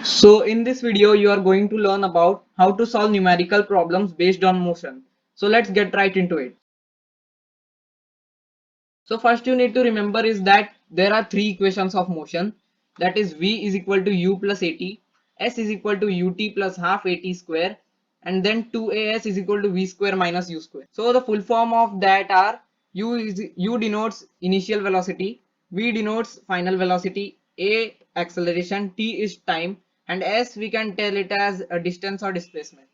So in this video, you are going to learn about how to solve numerical problems based on motion. So let's get right into it. So first you need to remember is that there are three equations of motion. That is V is equal to U plus AT, S is equal to UT plus half AT square, and then 2AS is equal to V square minus U square. So the full form of that are U denotes initial velocity, V denotes final velocity, A acceleration, T is time, and S we can tell it as a distance or displacement.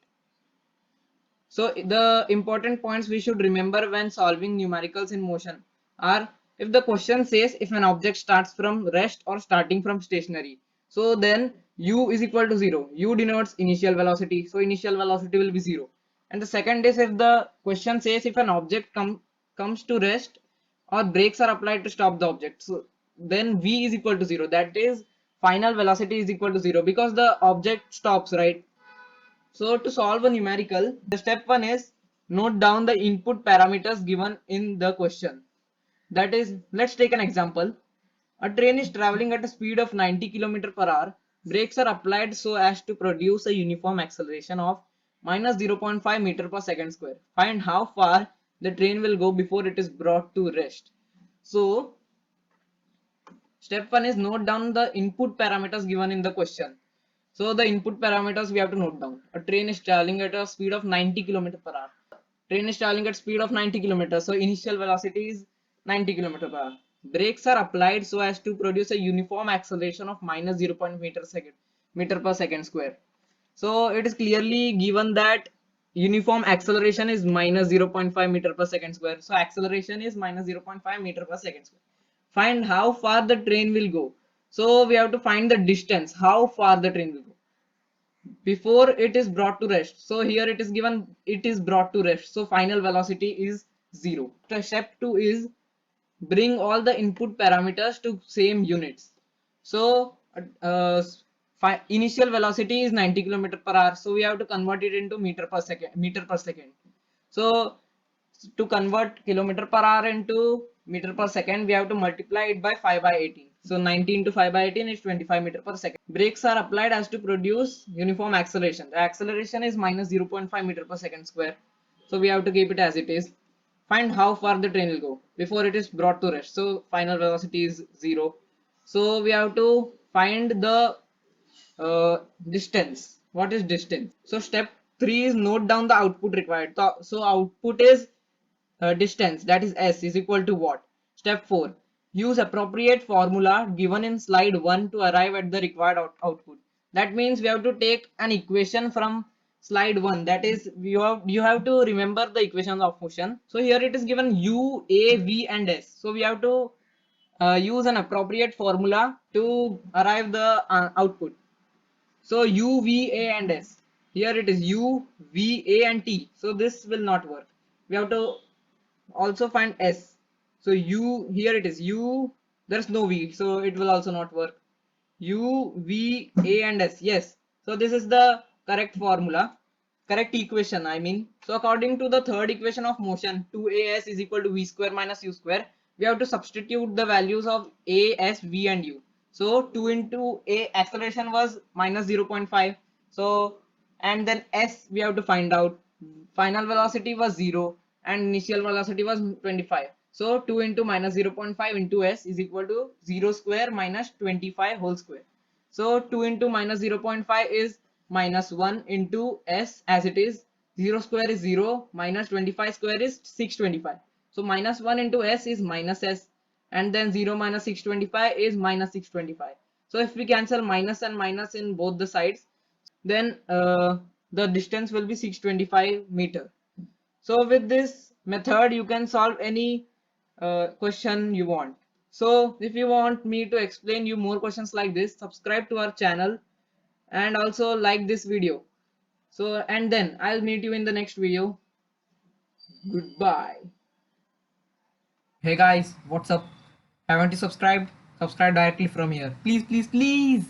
So the important points we should remember when solving numericals in motion are, if the question says if an object starts from rest or starting from stationary. So then u is equal to 0. U denotes initial velocity. So initial velocity will be 0. And the second is if the question says if an object comes to rest or brakes are applied to stop the object. So then v is equal to 0. That is final velocity is equal to 0 because the object stops, right? So to solve a numerical, the step one is note down the input parameters given in the question. That is, let's take an example. A train is traveling at a speed of 90 km per hour. Brakes are applied so as to produce a uniform acceleration of minus 0.5 meter per second square. Find how far the train will go before it is brought to rest. So step one is note down the input parameters given in the question. So the input parameters we have to note down. A train is traveling at a speed of 90 km per hour. Train is traveling at speed of 90 kilometers. So initial velocity is 90 km per hour. Brakes are applied so as to produce a uniform acceleration of minus 0.0 meter per second square. So it is clearly given that uniform acceleration is minus 0.5 meter per second square. So acceleration is minus 0.5 meter per second square. Find how far the train will go. So we have to find the distance, how far the train will go before it is brought to rest. So here it is given it is brought to rest. So final velocity is 0. The step 2 is bring all the input parameters to same units. So initial velocity is 90 km per hour. So we have to convert it into meter per second. So to convert kilometer per hour into meter per second, we have to multiply it by 5 by 18. So 90 into 5 by 18 is 25 meter per second. Brakes are applied as to produce uniform acceleration. The acceleration is minus 0.5 meter per second square. So we have to keep it as it is. Find how far the train will go before it is brought to rest. So final velocity is 0. So we have to find the distance. What is distance? So step 3 is note down the output required. So output is distance, that is s, is equal to what? Step 4, use appropriate formula given in slide 1 to arrive at the required output. That means we have to take an equation from slide 1. That is, you have to remember the equations of motion. So here it is given u, a, v and s. So we have to use an appropriate formula to arrive the output. So U, V, A and S. Here it is U, V, A and T. So this will not work. We have to also find S. So U, here it is U, there's no V. So it will also not work. U, V, A and S. Yes. So this is the correct formula. Correct equation, I mean. So according to the third equation of motion, 2AS is equal to V square minus U square. We have to substitute the values of A, S, V and U. So 2 into A acceleration was minus 0.5. So and then S we have to find out. Final velocity was 0 and initial velocity was 25. So 2 into minus 0.5 into S is equal to 0 square minus 25 whole square. So 2 into minus 0.5 is minus 1 into S as it is. 0 square is 0 minus 25 square is 625. So minus 1 into S is minus S and then 0 minus 625 is minus 625. So if we cancel minus and minus in both the sides, then the distance will be 625 meter. So with this method you can solve any question you want. So if you want me to explain you more questions like this, subscribe to our channel and also like this video. So and then I'll meet you in the next video. Goodbye. Hey guys, what's up? Haven't you subscribed? Subscribe directly from here. Please, please, please.